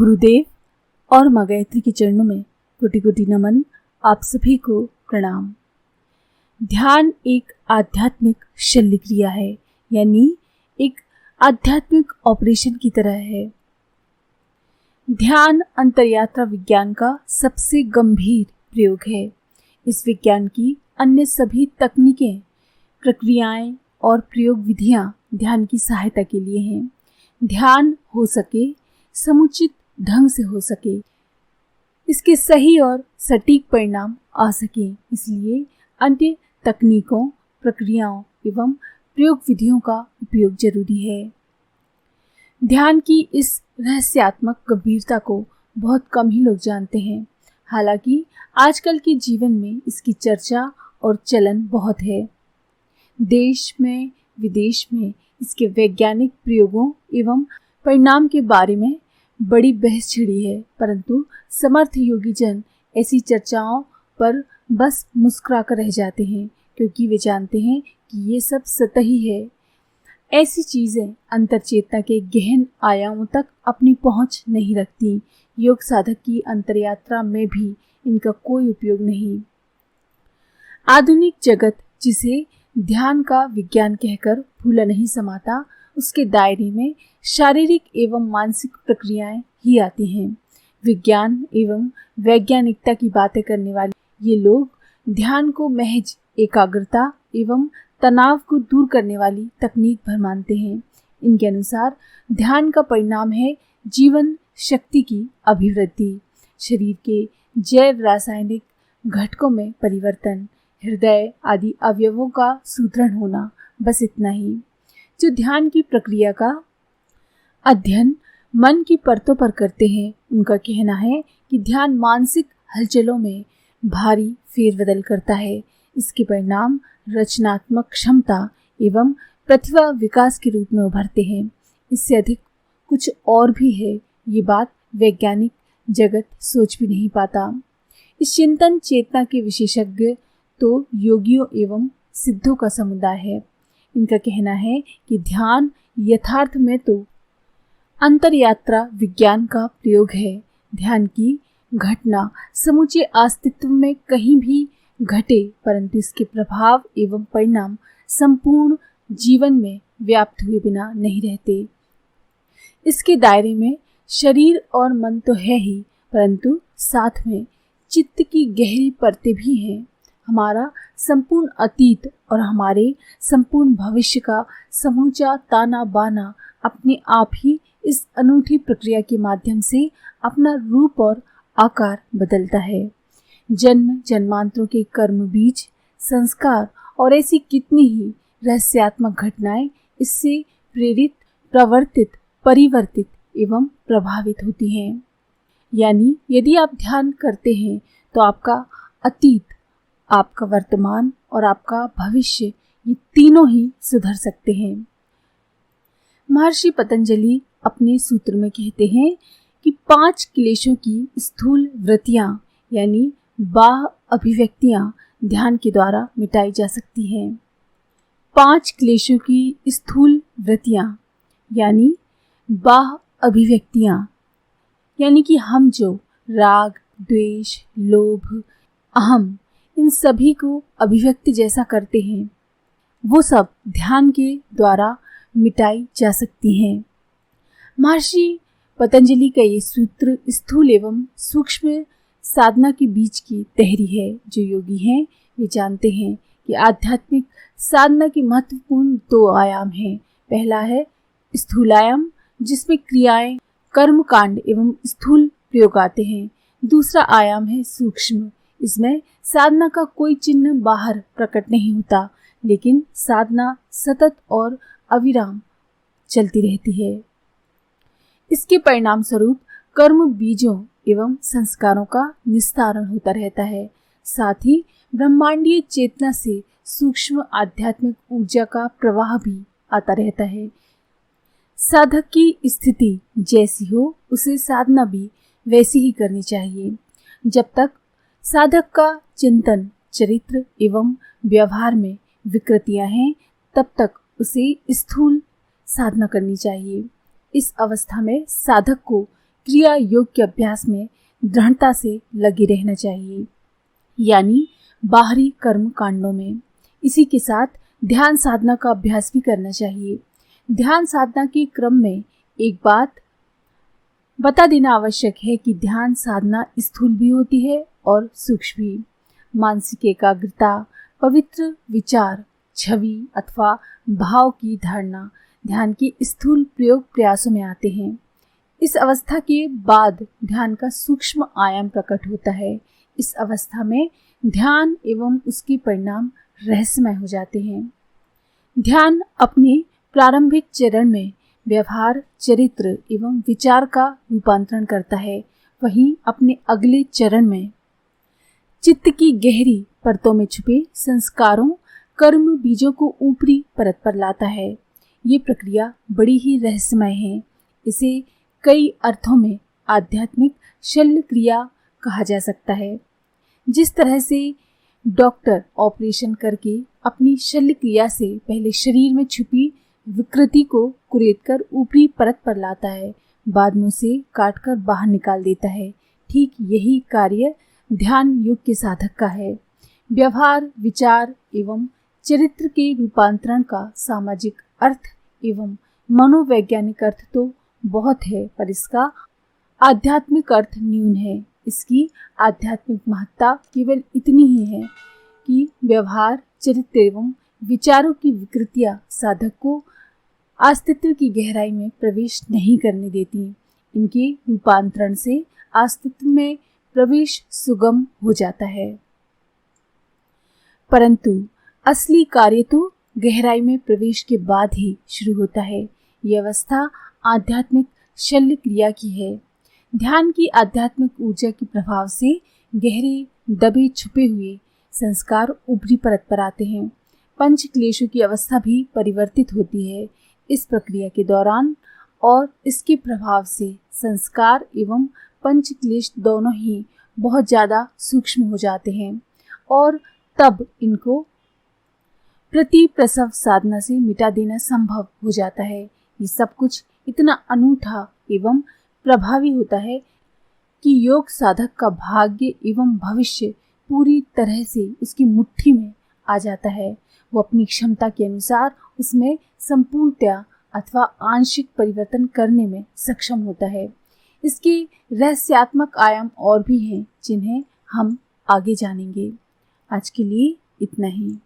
गुरुदेव और माँ गायत्री के चरणों में कोटि कोटि नमन। आप सभी को प्रणाम। ध्यान एक आध्यात्मिक शल्य क्रिया है, यानी एक आध्यात्मिक ऑपरेशन की तरह है। ध्यान अंतर्यात्रा विज्ञान का सबसे गंभीर प्रयोग है। इस विज्ञान की अन्य सभी तकनीकें, प्रक्रियाएं और प्रयोग विधियां ध्यान की सहायता के लिए हैं। ध्यान हो सके, समुचित ढंग से हो सके, इसके सही और सटीक परिणाम आ सके, इसलिए अन्य तकनीकों, प्रक्रियाओं एवं प्रयोग विधियों का उपयोग जरूरी है। ध्यान की इस रहस्यात्मक गंभीरता को बहुत कम ही लोग जानते हैं। हालांकि आजकल के जीवन में इसकी चर्चा और चलन बहुत है। देश में विदेश में इसके वैज्ञानिक प्रयोगों एवं परिणाम के बारे में बड़ी बहस छिड़ी है, परंतु समर्थ योगी जन ऐसी चर्चाओं पर बस मुस्कुरा कर रह जाते हैं, क्योंकि वे जानते हैं कि ये सब सतही है। ऐसी चीज़ें अंतर्चेतना के गहन आयामों तक अपनी पहुंच नहीं रखती। योग साधक की अंतर्यात्रा में भी इनका कोई उपयोग नहीं। आधुनिक जगत, जिसे ध्यान का विज्ञान कहकर फूला नहीं समाता, उसके दायरे में शारीरिक एवं मानसिक प्रक्रियाएं ही आती हैं। विज्ञान एवं वैज्ञानिकता की बातें करने वाले ये लोग ध्यान को महज एकाग्रता एवं तनाव को दूर करने वाली तकनीक भर मानते हैं। इनके अनुसार ध्यान का परिणाम है जीवन शक्ति की अभिवृद्धि, शरीर के जैव रासायनिक घटकों में परिवर्तन, हृदय आदि अवयवों का सुदृढ़ होना, बस इतना ही। जो ध्यान की प्रक्रिया का अध्ययन मन की परतों पर करते हैं, उनका कहना है कि ध्यान मानसिक हलचलों में भारी फेरबदल करता है। इसके परिणाम रचनात्मक क्षमता एवं प्रतिभा विकास के रूप में उभरते हैं। इससे अधिक कुछ और भी है, ये बात वैज्ञानिक जगत सोच भी नहीं पाता। इस चिंतन चेतना के विशेषज्ञ तो योगियों एवं सिद्धों का समुदाय है। इनका कहना है कि ध्यान यथार्थ में तो अंतर्यात्रा विज्ञान का प्रयोग है। ध्यान की घटना समूचे अस्तित्व में कहीं भी घटे, परंतु इसके प्रभाव एवं परिणाम संपूर्ण जीवन में व्याप्त हुए बिना नहीं रहते। इसके दायरे में शरीर और मन तो है ही, परंतु साथ में चित्त की गहरी परतें भी हैं। हमारा संपूर्ण अतीत और हमारे संपूर्ण भविष्य का समूचा ताना बाना अपने आप ही इस अनूठी प्रक्रिया के माध्यम से अपना रूप और आकार बदलता है। जन्म जन्मांतरों के कर्म, बीज, संस्कार और ऐसी कितनी ही रहस्यात्मक घटनाएं इससे प्रेरित, प्रवर्तित, परिवर्तित एवं प्रभावित होती हैं। यानी यदि आप ध्यान करते हैं तो आपका अतीत, आपका वर्तमान और आपका भविष्य, ये तीनों ही सुधर सकते हैं। महर्षि पतंजलि अपने सूत्र में कहते हैं कि 5 क्लेशों की स्थूल वृत्तियां यानी बाह्य अभिव्यक्तियां ध्यान के द्वारा मिटाई जा सकती हैं। 5 क्लेशों की स्थूल वृत्तियां यानी बाह्य अभिव्यक्तियां, यानी कि हम जो राग, द्वेष, लोभ, अहम, इन सभी को अभिव्यक्ति जैसा करते हैं, वो सब ध्यान के द्वारा मिटाई जा सकती हैं। महर्षि पतंजलि का ये सूत्र स्थूल एवं सूक्ष्म साधना के बीच की तहरी है। जो योगी हैं वे जानते हैं कि आध्यात्मिक साधना के महत्वपूर्ण 2 आयाम हैं। पहला है स्थूलायाम, जिसमें क्रियाएं, कर्म कांड एवं स्थूल प्रयोग आते हैं। दूसरा आयाम है सूक्ष्म, इसमें साधना का कोई चिन्ह बाहर प्रकट नहीं होता, लेकिन साधना सतत और अविराम चलती रहती है। इसके परिणाम स्वरूप कर्म बीजों एवं संस्कारों का निस्तारण होता रहता है। साथ ही ब्रह्मांडीय चेतना से सूक्ष्म आध्यात्मिक ऊर्जा का प्रवाह भी आता रहता है। साधक की स्थिति जैसी हो, उसे साधना भी वैसी ही करनी चाहिए। जब तक साधक का चिंतन, चरित्र एवं व्यवहार में विकृतियां हैं, तब तक उसे स्थूल साधना करनी चाहिए। इस अवस्था में साधक को क्रिया योग के अभ्यास में दृढ़ता से लगे रहना चाहिए, यानी बाहरी कर्म कांडों में। इसी के साथ ध्यान साधना का अभ्यास भी करना चाहिए। ध्यान साधना के क्रम में एक बात बता देना आवश्यक है कि ध्यान साधना स्थूल भी होती है और सूक्ष्म भी। मानसिक एकाग्रता, पवित्र विचार, छवि अथवा भाव की धारणा ध्यान के स्थूल प्रयोग प्रयासों में आते हैं। इस अवस्था के बाद ध्यान का सूक्ष्म आयाम प्रकट होता है। इस अवस्था में ध्यान एवं उसके परिणाम रहस्यमय हो जाते हैं। ध्यान अपने प्रारंभिक चरण में व्यवहार, चरित्र एवं विचार का रूपांतरण करता है। वहीं अपने अगले चरण में चित्त की गहरी परतों में छुपे संस्कारों, कर्म बीजों को ऊपरी परत पर लाता है। ये प्रक्रिया बड़ी ही रहस्यमय है। इसे कई अर्थों में आध्यात्मिक शल्य क्रिया कहा जा सकता है। जिस तरह से डॉक्टर ऑपरेशन करके अपनी शल्य क्रिया से पहले शरीर में छुपी विकृति को कुरेदकर ऊपरी परत पर लाता है, बाद में उसे काटकर बाहर निकाल देता है, ठीक यही कार्य ध्यान योग के साधक का है। व्यवहार, विचार एवं चरित्र के रूपांतरण का सामाजिक अर्थ एवं मनोवैज्ञानिक अर्थ तो बहुत है, पर इसका आध्यात्मिक अर्थ न्यून है। इसकी आध्यात्मिक महत्ता केवल इतनी ही है कि व्यवहार, चरित्र एवं विचारों की विकृतियां साधक को अस्तित्व की गहराई में प्रवेश नहीं करने देती। इनके रूपांतरण से अस्तित्व में प्रवेश सुगम हो जाता है। परंतु असली कार्य तो गहराई में प्रवेश के बाद ही शुरू होता है। यह अवस्था आध्यात्मिक शल्य क्रिया की है। ध्यान की आध्यात्मिक ऊर्जा के प्रभाव से गहरे दबे छुपे हुए संस्कार ऊपरी परत पर आते हैं। पंच क्लेशों की अवस्था भी परिवर्तित होती है। इस प्रक्रिया के दौरान और इसके प्रभाव से संस्कार एवं पंच क्लेश दोनों ही बहुत ज़्यादा सूक्ष्म हो जाते हैं और तब इनको प्रति प्रसव साधना से मिटा देना संभव हो जाता है। ये सब कुछ इतना अनूठा एवं प्रभावी होता है कि योग साधक का भाग्य एवं भविष्य पूरी तरह से उसकी मुट्ठी में आ जाता है। वो अपनी क्षमता के अनुसार उसमें संपूर्णतया अथवा आंशिक परिवर्तन करने में सक्षम होता है। इसके रहस्यात्मक आयाम और भी हैं जिन्हें हम आगे जानेंगे। आज के लिए इतना ही।